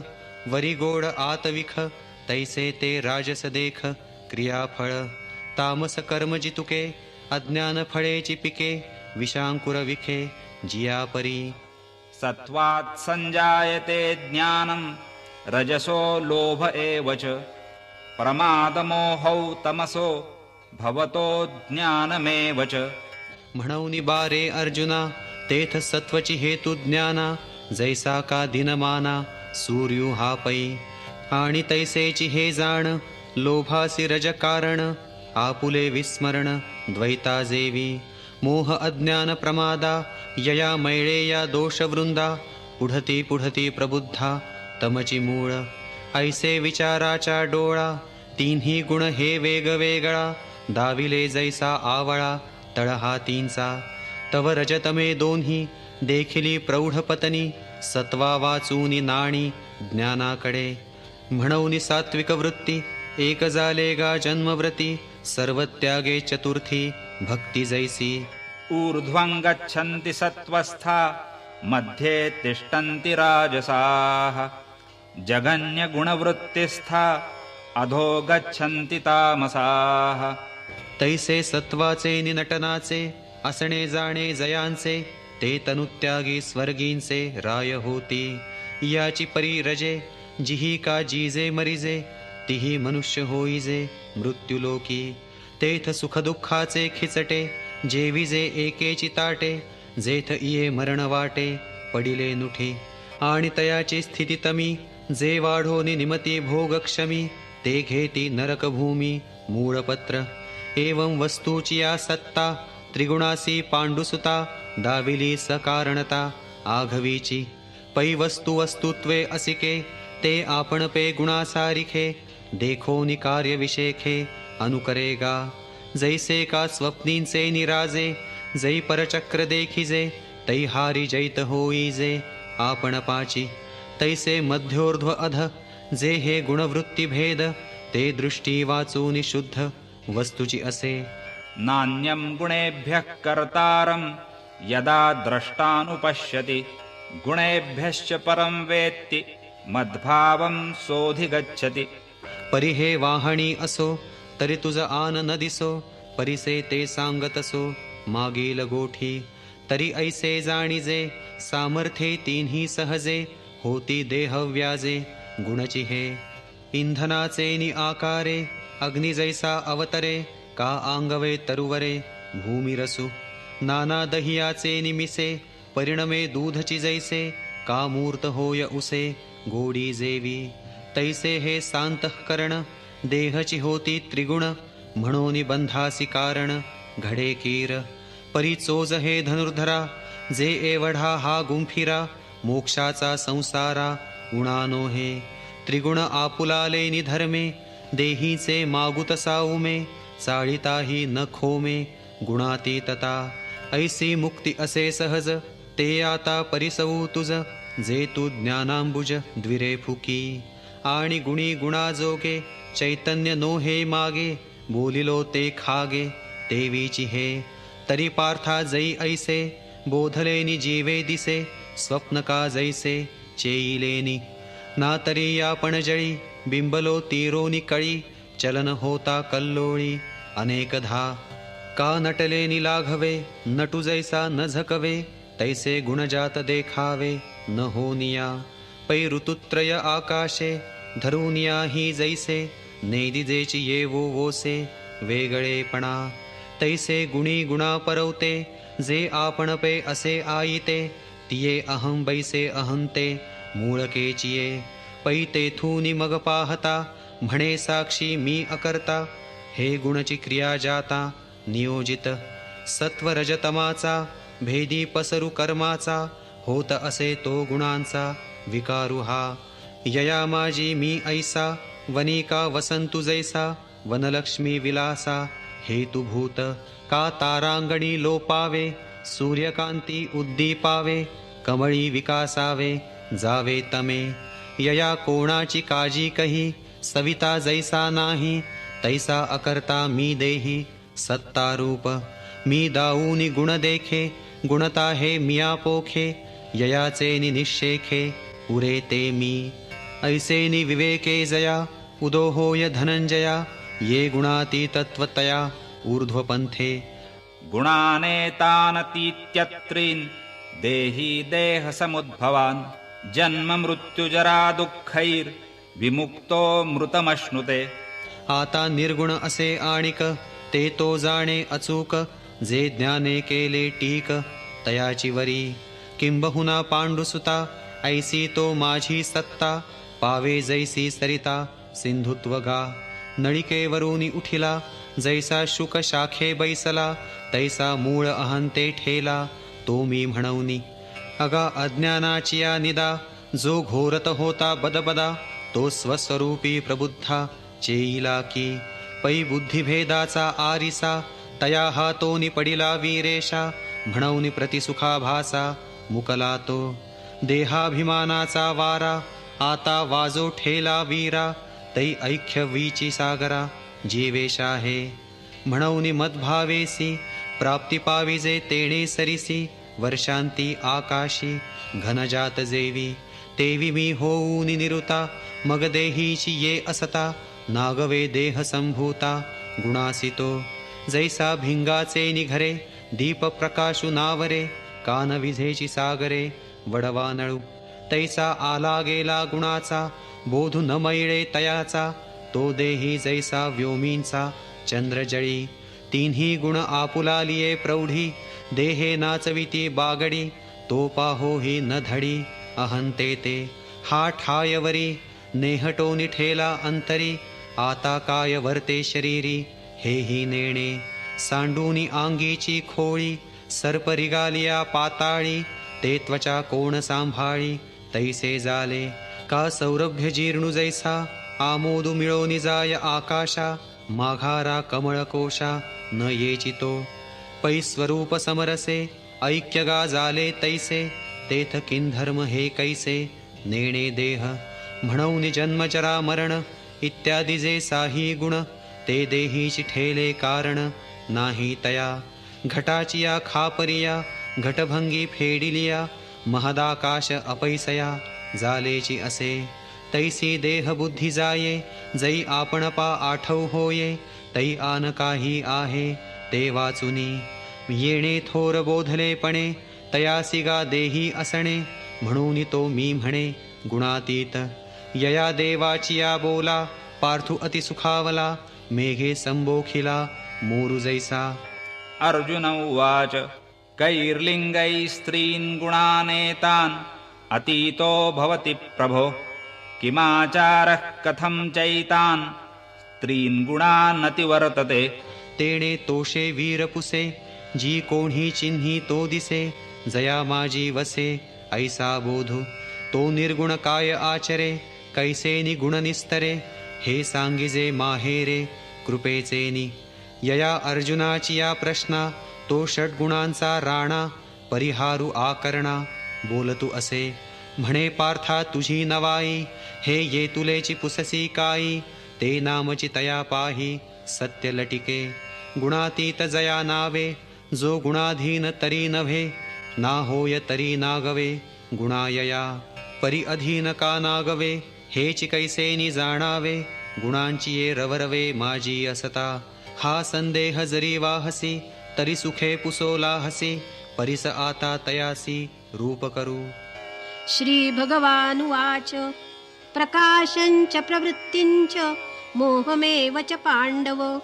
C: वरी गोड आतविख तैसे ते राजस देख क्रियाफळ तामस कर्म जितुके अज्ञान फळेची पिके विषांकुर विखे जिया परी.
D: सत्त्वात् संजायते ज्ञानं रजसो लोभ एव च प्रमादमोहौ तमसो भवतो ज्ञानमेव च.
C: म्हणून बारे अर्जुना तेथ सत्वची हेतू ज्ञाना जैसा का दिनमाना सूर्यू हा पै. आणि तैसेची हे जाण लोभासी रज कारण आपुले विस्मरण द्वैता जेवी. मोह अज्ञान प्रमादा यया मैळेया दोषवृंदा पुढती पुढती प्रबुद्धा तमची मूळ. ऐसे विचाराचा डोळा तिन्ही गुण हे वेगवेगळा दाविले जैसा आवळा तळहा तींचा. तव रजतमे दोन्ही देखिली प्रौढ पतनी सत्वा वाचूनी नाणी ज्ञानाकडे. म्हणून सात्विक वृत्ती एक झाले गा जन्मव्रती सर्व त्यागे चतुर्थी भक्ती जैसी.
D: ऊर्ध्वं गच्छन्ति सत्त्वस्था मध्ये तिष्ठन्ति राजसाः जगन्यगुणवृत्तिस्था अधो गच्छन्ति तामसाः.
C: तैसे सत्वाचे निनटनाचे असणे जाणे जयांचे ते तनुत्यागी स्वर्गींचे राय होती. याची परी रजे जिही का जीजे मरिजे तिही मनुष्य होईजे मृत्युलोकी. तेथ सुखदुःखाचे खिचटे जेविजे एकेची ताटे जेथ इये मरण वाटे पडिले नुठी. आणि तयाची स्थिती तमी जे वाढोनी निमती भोगक्षमी ते घेती नरकभूमी मूळपत्र. एवं वस्तूची या सत्ता त्रिगुणासी पांडुसुता दाविली सकारणता आघवीची. पै वस्तु वस्तुत्वे असिके ते आपण पे गुणासारिखे देखोनी कार्य विशेखे अनुकरेगा. जैसे का स्वप्नींचे निराजे जै परचक्र देखिजे तै हारी जैत होईजे आपण पाची. तैसे मध्योर्ध्व अध जे हे गुणवृत्ती भेद ते दृष्टी वाचूनि शुद्ध वस्तुची असे.
D: नान्यं गुणेभ्यः कर्तारं यदा द्रष्टानुपश्यति गुणेभ्यश्च परं वेत्ति मद्भावं सोऽधिगच्छति.
C: परी हे वाहणी असो तरी तुझ आन न दिसो परिसे ते सांगतसो मागील गोठी. तरी ऐसे जाणीजे सामर्थ्ये तिन्ही सहजे होती देह व्याजे गुणची हे. इंधनाचे नि आकारे अग्नि जैसा अवतरे का आंगवे तरुवरे भूमिरसु. नाना दहियाचे निमिसे परिणमे दूधची जैसे का मूर्त होय उसे गोडी जेवी. तैसे हे सांतःकरण देहची होती त्रिगुण म्हणून बंधासी कारण घडे कीर. परी चोज हे धनुर्धरा जे एवढा हा गुंफिरा मोक्षाचा संसारा उणानो हे. त्रिगुण आपुलाले निधर्मे देहीचे मागुत साऊमे चाळिताही न खोमे गुणातीतता. ऐसी मुक्ती असे सहज ते आता परिसवू तुझ जे तू ज्ञानांबुज द्विरे फुकी. आणि गुणी गुणाजोगे चैतन्य नो हे मागे बोलिलो ते खागे देवीची हे. तरी पार्था जै ऐसे बोधलेनी जीवे दिसे स्वप्न का जैसे चेईलेनी. ना तरी या पणजळी बिंबलो तीरोनी कळी चलन होता कल्लोळी अनेकधा. का नटलेनी लाघवे नटू जैसा न झकवे तैसे गुणजात देखावे न होनिया. पै ऋतुत्रय आकाशे धरुनिया ही जैसे नेदिजेची येवो वोसे वेगळेपणा. तैसे गुणी गुणा परवते जे आपण पे असे आईते तिये अहं बैसे अहंते मूळकेचिये. पै तेथूनी मग पाहता म्हणे साक्षी मी अकर्ता हे गुणची क्रिया जाता नियोजित. सत्वरजतमाचा भेदी पसरु कर्माचा होत असे तो गुणांचा विकारू हा. यया माझी मी ऐसा वनिका वसंतु जैसा वनलक्ष्मी विलासा हेतुभूत. का तारांगणी लोपावे सूर्यकांती उद्दीपावे कमळी विकासावे जावे तमे. यया कोणाची काजी कही सविता जैसा नाही तैसा अकर्ता मी देही सत्तारूप. मी दाऊनी गुण देखे गुणता हे मिया पोखे ययाचे निशेखे उरे ते मी. ऐसे नि विवेके जया उदो होय धनंजया ये गुणाती तत्वतया ऊर्ध्वपंथे.
D: गुणानेतानतीत्यत्रीन् देही देहसमुद्भवान् जन्म मृत्युजरा दुःखैर विमुक्तो मृतमश्नुते.
C: आता निर्गुण असे आणिक ते तो जाणे अचूक, जे ज्ञाने केले टीक तयाची वरी. किंबहुना पांडुसुता ऐसी तो माझी सत्ता, पावे जैसी सरिता सिंधुत्वगा. नळिकेवरूनी उठिला जैसा शुक शाखे बैसला, तैसा मूळ अहंते ठेला तो मी म्हणवनी. अगा अज्ञानाचिया निदा जो घोरत होता बदबदा, तो स्वस्वरूपी प्रबुद्धा चेईला की. पै बुद्धिभेदाचा आरिसा तया हातोनी पडिला वीरेशा, म्हणवनी प्रतिसुखा भासा मुकला तो. देहाभिमानाचा वारा आता वाजो ठेला वीरा, तै ऐक्य वीची सागरा जीवेश आहे. म्हणवनी मद्भावेसी प्राप्ती पाविजे तेणे सरिसी, वर्षांती आकाशी घनजात जेवी. तेवी मी होऊनी निरुता मग देहीची ये असता, नागवे देह संभूता गुणासितो. जैसा भिंगाचे निघरे दीप प्रकाशु नावरे, कान विझेची सागरे वडवा नळू. तैसा आला गेला गुणाचा बोधु न मैळे तयाचा, तो देही जैसा व्योमींचा चंद्रजळी. तिन्ही गुण आपुलालिये प्रौढी, देहे नाचविती बागडी. तो पाहो ही न धडी अहंते ते, हा ठायवरी नेहटोनी ठेला अंतरी. आता काय वर्ते शरीरी हेही नेणे, सांडूनी आंगीची खोळी. सर्प रिगालिया पाताळी, ते त्वचा कोण सांभाळी तैसे झाले. का सौरभ्य जीर्णु जैसा आमोदु मिळोनी जाय आकाशा, माघारा कमळकोशा न येचितो. पै स्वरूप समरसे ऐक्यगा झाले तैसे, तेथ किंधर्म हे कैसे नेणे देह. म्हणून जन्मचरा मरण इत्यादी जे साही गुण, ते देहीची ठेले कारण नाही तया. घटाचिया खापरिया घटभंगी फेडिलिया, महदाकाश अपैसया जालेची असे. तैसी देह बुद्धी जाये जै आपण पा आठव होये, तै आन काही आहे ते वाचुनी. येणे थोर बोधलेपणे तयासी गा देही असणे, म्हणून तो मी म्हणे गुणातीत. यया देवाचिया बोला पार्थु अति सुखावला, मेघे संबोखिला मोरु जैसा.
D: अर्जुन उवाच कैर्लिङ्गैः स्त्रीन् गुणानेतान् अतीतो भवति प्रभो, किमाचारः कथं चैतान् स्त्रीन् गुणानतिवर्तते.
C: तेणे तोषे वीरपुसे जी कोणी चिन्ही तो दिसे, जया माझी वसे ऐसा बोधू. तो निर्गुण काय आचरे कैसे निगुण निस्तरे, हे सांगिजे माहेरे कृपेचेनी. यया अर्जुनाची या प्रश्ना तो षड्गुणांचा राणा, परिहारू आकरणा बोलतू असे. म्हणे पार्था तुझी नवाई, हे ये तुलेची पुससी काई. ते नामची तया पाही सत्य लटिके. गुणातीत जया नावे जो गुणाधीन तरी नव्हे, ना होय तरी नागवे गुणायया. परी अधीन का नागवे हेची कैसेनी जाणावे, गुणांची ये रवरवे माझी असता. हा संदेह जरी वाहसी तरी सुखे पुसोला हसी, परिस आता तयासी रूप करू.
A: श्री भगवानुवाच प्रकाशञ्च प्रवृत्तिञ्च मोहमेव च पाण्डव,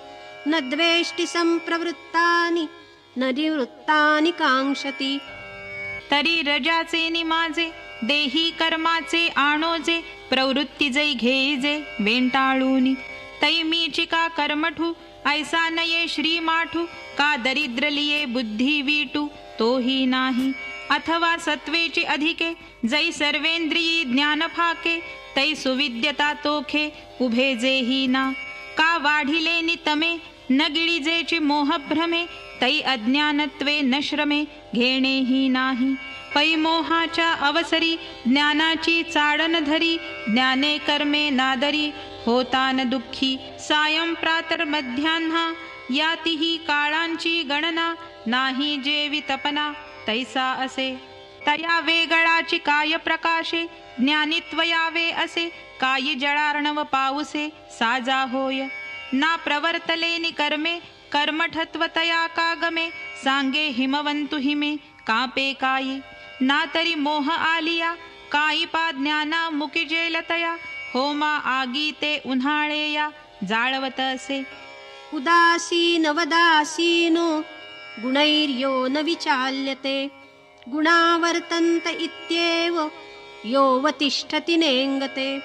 A: न द्वेष्टि संप्रवृत्तानि न निवृत्तानि कांक्षति.
B: तरी रजाचे निमाजे देही कर्माचे आणोजे, प्रवृत्ती जै घेईजे वेंटाळूनी. तै मीची का कर्मठू ऐसा नये श्री माठू, का दरिद्र लिये बुद्धी वीटू तोही नाही. अथवा सत्वेची अधिके जै सर्वेंद्रियी ज्ञान फाके, तै सुविद्यता तोखे उभे जेही ना. का वाढिले नितमे न गिळिजेची मोहभ्रमे, तै अज्ञानत्वे न श्रमे घेणेही नाही. पै मोहाच्या अवसरी ज्ञानाची चाडण धरी, ज्ञाने कर्मे नादरी होता न दुःखी. सायं प्रातर मध्यान्हा यातीही काळांची गणना, नाही जेवी तपना तैसा असे. तया वेगळाची काय प्रकाशे ज्ञानित्वयावे असे, काही जळार्णव पाऊसे साजा होय. ना प्रवर्तलेनि कर्मे कर्मठत्व तया का गमे, सांगे हिमवंतु हिमे कापे कायी. ना तरी मोह आलिया काही पा ज्ञाना मुकी जेलतया होमा आगी ते उन्हाळेया जाळवत असे
A: उदासीनवदासीनो गुणैर्यो न विचाल्यते गुणावर्तन्त इत्येव योवतिष्ठति नेंगते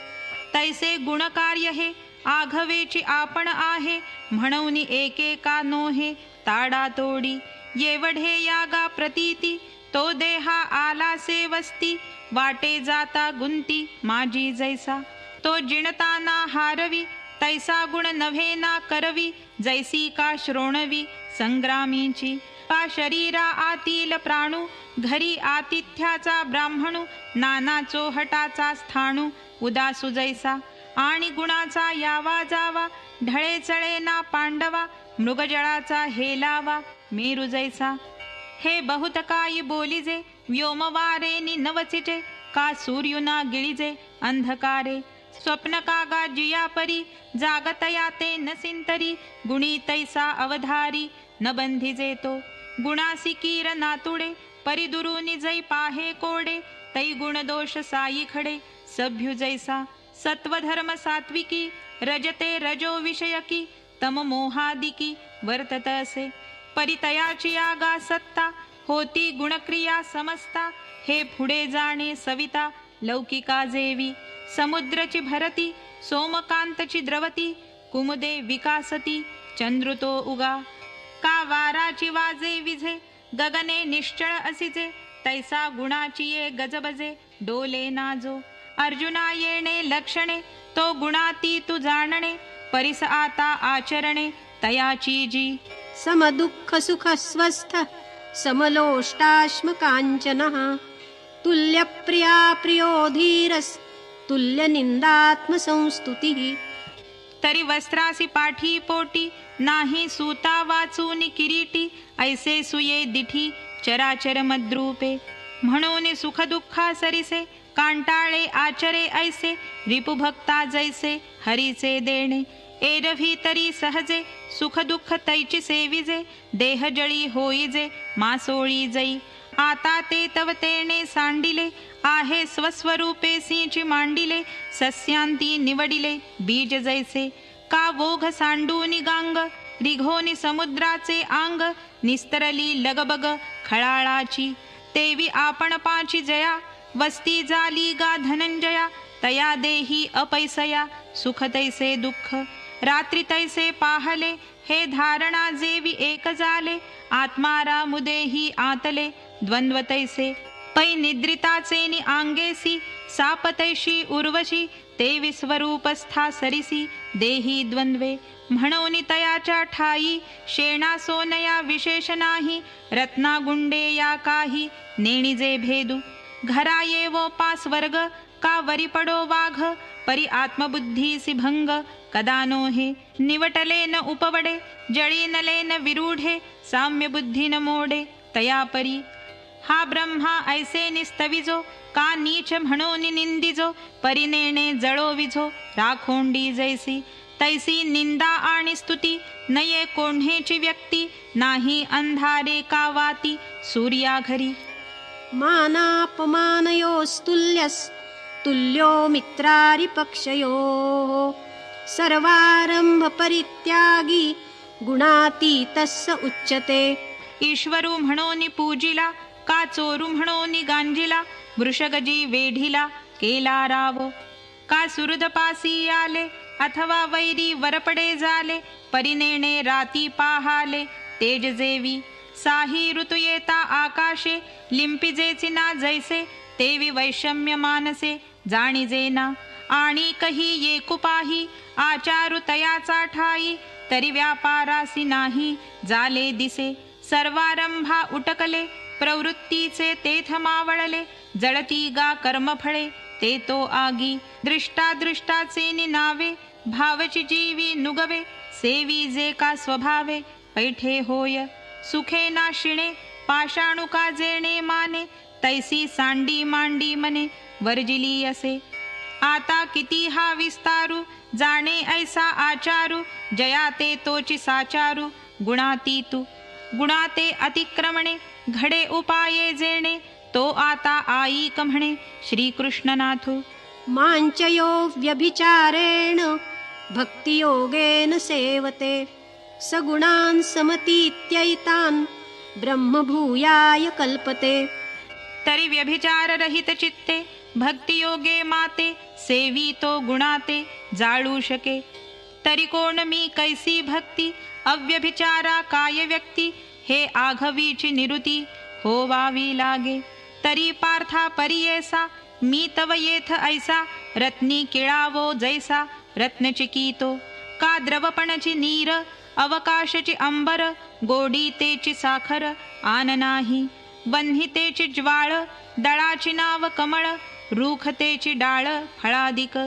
B: तैसे गुणकार्य हे आघवेची आपण आहे म्हणून एकेका नोहे ताडा तोडी येवढे यागा प्रतीती तो देहा आला से वस्ती वाटे जाता गुंती माझी जैसा तो जिणताना हारवी तैसा गुण नव्हे ना करवी जैसी का श्रोणवी संग्रामीची का शरीरा आतील प्राणू घरी आतिथ्याचा ब्राह्मणू नाना चोहटाचा स्थाणू उदासू जैसा आणि गुणाचा यावा जावा ढळे चळे ना पांडवा मृगजळाचा हेलावा मेरू जैसा हे बहुत काही बोलिजे व्योमवारेनी नवचिजे का सूर्युना गिळिजे अंधकारे स्वप्न कागा जिया परी जागतया ते नसिंतरी गुणी तैसा अवधारी न बंधिजे तो गुणासी कीर नातुडे परिदुरुनी जै पाहे कोडे तै गुण दोष साई खडे सभ्यु जैसा सत्व धर्म सात्विकी रजते रजो विषयकी तम मोहादिकी वर्तत असे परितयाची आगा सत्ता होती गुणक्रिया समस्ता हे पुढे जाणे सविता लौकिका जेवी समुद्रची भरती सोमकांतची द्रवती कुमुदे विकासती चंद्रुतो उगा का वाराची वाजे विझे गगने निश्चळ असिजे तैसा गुणाची ये गजबजे डोले नाजो अर्जुना येणे लक्षणे तो गुणाती तू जाणणे परिस आता आचरणे तयाची जी
A: समदुःख सुख स्वस्थ समलोष्टाश्म कांचनः तुल्यप्रिया प्रियो धीरस् तुल्यनिंदात्मसंस्तुतिः
B: तरी वस्त्रासी पाठी पोटी नाही सूता वाचून किरीटी ऐसे सुये दिठी चराचर मद्रूपे म्हणून सुख दुःखा सरिसे कांटाळे आचरे ऐसे रिपुभक्ता जैसे हरीचे देणे एरवी तरी सहजे सुख दुःख तैची सेविजे देह जळी होईजे मासोळी जई आता ते तव तेणे सांडिले आहे स्वस्वरूपे सिंची मांडिले सस्यांती निवडिले बीज जैसे का वोघ सांडूनी गांग रिघोनी समुद्राचे आंग निस्तरली लगबग खळाळाची तेवी आपण पाची जया वस्ती जाली गा धनंजया तया देही अपैसया सुख तैसे दुःख रात्री तैसे पाहले हे धारणा जेवी एक झाले आत्मारा मुदेही आतले द्वंद्व तैसे पै निद्रिताचे नि आंगेसी सापतैशी उर्वशी ते विस्वरूपस्था सरिसी देही द्वंद्वे म्हणून तयाच्या ठाई शेणा सोनया विशेष नाही रत्नागुंडे या काही नेणिजे भेदू घरा येवो पास वर्ग का वरी पडो वाघ परी आत्मबुद्धीसी भंग कदा नो हे निवटले न उपवडे जळी नले न विरूढे साम्य बुद्धी न मोडे तया परी हा ब्रह्मा ऐसे निस्तविजो का नीच म्हणून निंदिजो परिनेणे जळो विझो राखोंडी जैसी तैसी निंदा आणि स्तुती नये कोण्हेची व्यक्ती नाही अंधारे का वाती सूर्या घरी
A: मानापमानयोस्तुल्यस्तुल्यो मित्रारिपक्षयोः सर्वारंभ परित्यागी गुणातीतस्य उच्यते
B: ईश्वरू म्हणून पूजिला का चोरू म्हणून गांजिला वृषगजी वेढिला केला राव का सुहृदपासी आले अथवा वैरी वरपडे झाले परिनेणे राती पाहाले तेज जेवी साही ऋतू येता आकाशे लिंपिजेची ना जैसे तेवी वैषम्य मानसे जाणीजे ना आणि कही येकुपाही आचारु तयाचा ठाई तरी व्यापारासी नाही जाले दिसे सर्वारंभा उटकले प्रवृत्तीचे तेथ मावळले जळती गा कर्मफळे ते तो आगी दृष्टादृष्टाचे निनावे भावची जीवी नुगवे सेवी जे का स्वभावे पैठे होय सुखे नाशिणे पाषाणुका जेणे माने तैसी सांडी मांडी मने वर्जिली असे आता किती हा विस्तारू जाणे ऐसा आचारू जया ते तोची साचारू गुणातीतू गुणाते अतिक्रमणे घडे उपाये जेणे तो आता आईक म्हणे श्रीकृष्णनाथू.
A: मांचयो व्यभिचारेण भक्तियोगेन सेवते सगुणान् समतीत्यैतान् ब्रह्मभूयाय कल्पते.
B: तरी व्यभिचार रहित चित्ते भक्तियोगे माते सेवितो गुणाते जाळू शके. तरी कोण मी कैसी भक्ती अव्यभिचारा काय व्यक्ती हे आघवीची निरुती होवावी लागे. तरी पार्था परियेसा मी तव येथ ऐसा रत्नी किळावो जैसा रत्नचिकीतो. का द्रवपणची नीर अवकाशची अंबर गोडी तेची साखर आन नाही. वन्हितेची ज्वाळ दळाची नाव कमळ रूखतेची डाळ फळादिक.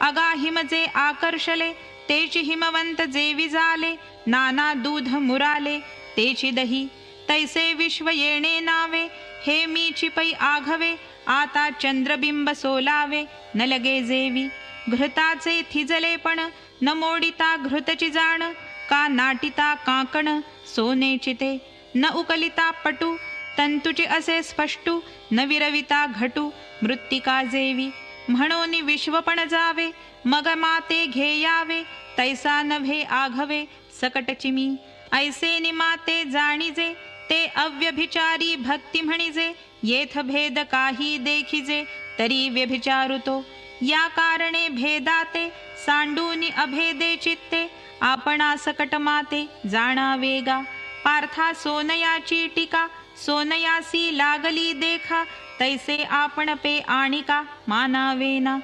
B: अगा हिम जे आकर्षले तेची हिमवंत जे विजाले. नाना दूध मुराले तेची दही तैसे विश्व येणे नावे. हे मीची पै आघवे आता चंद्रबिंब सोलावे न लगे जेवी. घृताचे थिजले पण न मोडिता घृतची जाण. का नाटिता काकण सोनेची ते न उकलिता पटू. तंतुची असे स्पष्टू न विरविता घटू मृत्तिका जेवी. म्हणून विश्वपण जावे मग माते घेयावे. तैसा नभे आघवे सकटची मी. ऐसे निमाते जाणीजे ते अव्यभिचारी भक्ती म्हणिजे. येथ भेद काही देखिजे तरी व्यभिचारुतो. या कारणे भेदाते सांडूनी अभेदे चित्ते. आपणा सकट माते जाणावेगा. पार्था सोनयाची टीका सोनयासी लागली देखा. तैसे आपण पे आणिका मानावेना.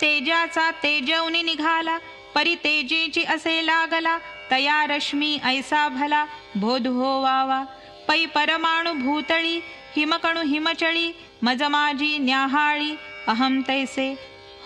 B: तेजाचा तेजवनी निघाला परी तेजेची असे लागला. तया रश्मी ऐसा भला बोध होवावा. पै परमाणु भूतळी हिमकणु हिमचळी मज माझी न्याहाळी अहम तैसे.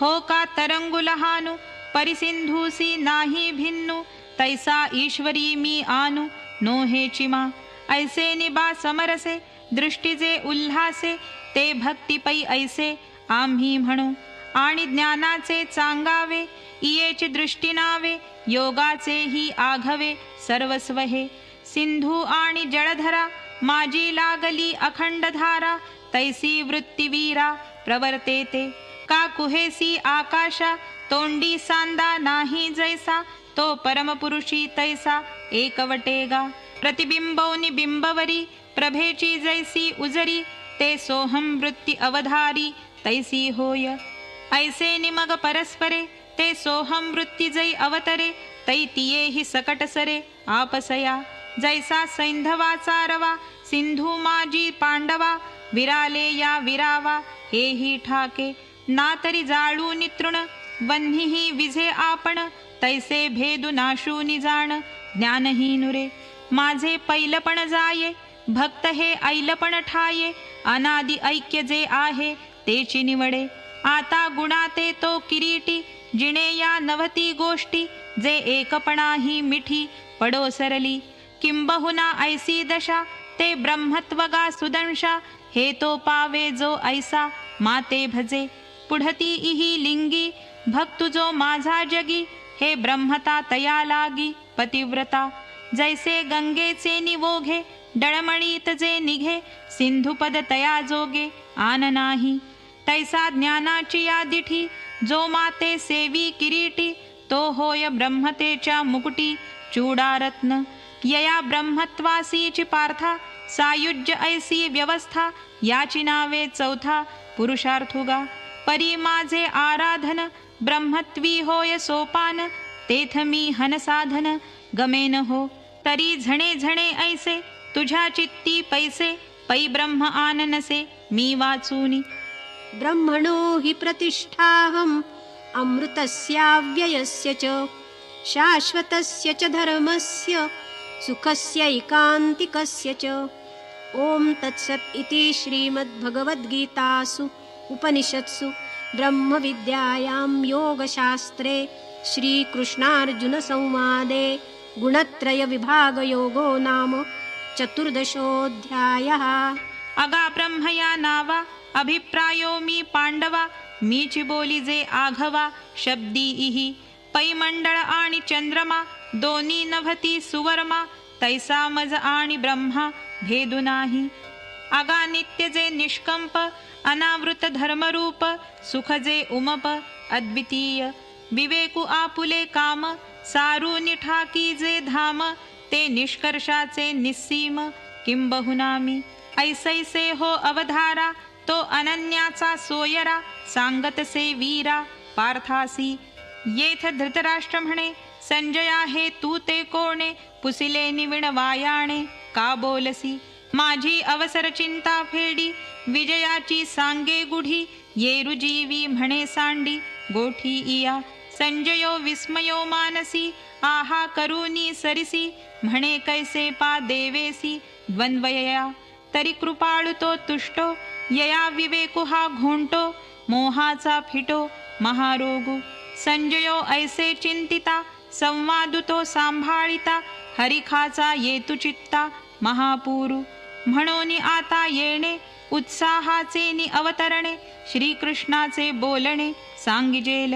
B: हो का तरंगु लहानु परिसिंधूसी नाही भिन्नू. तैसा ईश्वरी मी आनु नो हे चिमा. ऐसे निबा समरसे दृष्टीचे उल्हासे ते भक्ती पै ऐसे आम्ही म्हणू. आणि ज्ञानाचे चांगावे इयेची दृष्टी नावे. योगाचे ही आघवे सर्वस्व हे. सिंधू आणि जळधरा माझी लागली अखंड धारा. तैसी वृत्तीवीरा प्रवर्तेते. का कुहेसी आकाशा तोंडी सांदा नाही जैसा. तो परमपुरुषी तैसा एकवटेगा. प्रतिबिंबौनी बिंबवरी प्रभेची जैसी उजरी. ते सोहम वृत्ती अवधारी तैसी होय. ऐसे निमग परस्परे ते सोहम वृत्ती जै अवतरे. तैतिये ही सकट सरे आपसया. जैसा सैंधवाचा रवा सिंधू माझी पांडवा. विराले या विरावा हे ही ठाके. ना तरी जाळू नितृण वन्हीही विझे आपण. तैसे भेदू नाशूनी जाण ज्ञानहीनुरे. माझे पैलपण जाये भक्त हे ऐलपण ठाये. अनादि ऐक्य जे आहे तेची निवडे. आता गुणाते तो किरीटी जिणे या नवती गोष्टी. जे एकपणाही मिठी पडो सरली. किंबहुना ऐसी दशा ते ब्रह्मत्वगा सुदंशा. हे तो पावे जो ऐसा माते भजे. पुढती इही लिंगी भक्तु जो माझा जगी. हे ब्रह्मता तया लागी पतिव्रता. जैसे गंगेचे निवोघे डळमळीत जे निघे. सिंधुपद तया जोगे आन नाही. तैसा ज्ञानाची या दिठी जो माते सेवी किरीटी. तो होय ब्रह्मतेच्या मुकुटी चूडारत्न. यया ब्रह्मत्वासीची पार्था सायुज्य ऐसी व्यवस्था. याची नावे चौथा पुरुषार्थुगा. परी माझे आराधन ब्रह्मत्वी होय सोपान. तेथ मी हन साधन गमेन हो. तरी झणे झणे ऐसे तुझ्या चित्ती पैसे. पै ब्रह्म आननसे मी वाचूनी.
A: ब्रह्मणो हि प्रतिष्ठाहम् अमृतस्याव्ययस्य च शाश्वतस्य च धर्मस्य सुखस्यैकान्तिकस्य च. ॐ तत्सत् इति श्रीमद्भगवद्गीतासु उपनिषत्सु ब्रह्मविद्यायां योगशास्त्रे श्रीकृष्णार्जुनसंवादे गुणत्रयविभागयोगो नाम 14.
B: अगा ब्रह्मया नावा अभिप्रायो मी पांडवा. मीची बोली जे आघवा शब्दी इही. पैमंडळ आणि चंद्रमा दोन्ही नभती सुवर्मा. तैसा मज आणि ब्रह्मा भेदू नाही. आगा नित्य जे निष्कंप अनावृत धर्मरूप सुख जे उमप अद्वितीय विवेकू आपुले काम सारू निठाकी जे धाम ते निष्कर्षाचे निस्सीम किंबहुनामी ऐसैसे हो अवधारा तो अनन्याचा सोयरा सांगत से वीरा पार्थासी येथ धृतराष्ट्र म्हणे संजया हे तू ते कोणे पुसिले निविण वायाणे का बोलसी माझी अवसर चिंता फेडी विजयाची सांगे गुढी येरुजीवी म्हणे सांडी गोठी इया संजयो विस्मयो मानसी आहा करूनी सरिसी म्हणे कैसे पा देवेसी द्वंद्वयया तरी कृपाळु तो तुष्टो यया विवेकु हा घोंटो मोहाचा फिटो महारोगु संजयो ऐसे चिंतिता संवादुतो सांभाळिता हरिखाचा येतु चित्ता महापुरु म्हणून आता येणे उत्साहाचे नि अवतरणे श्रीकृष्णाचे बोलणे सांगिजेल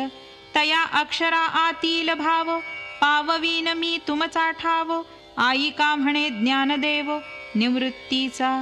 B: तया अक्षरा आतील भाव पाववीन मी तुमचा ठाव आई का म्हणे ज्ञानदेव निवृत्तीचा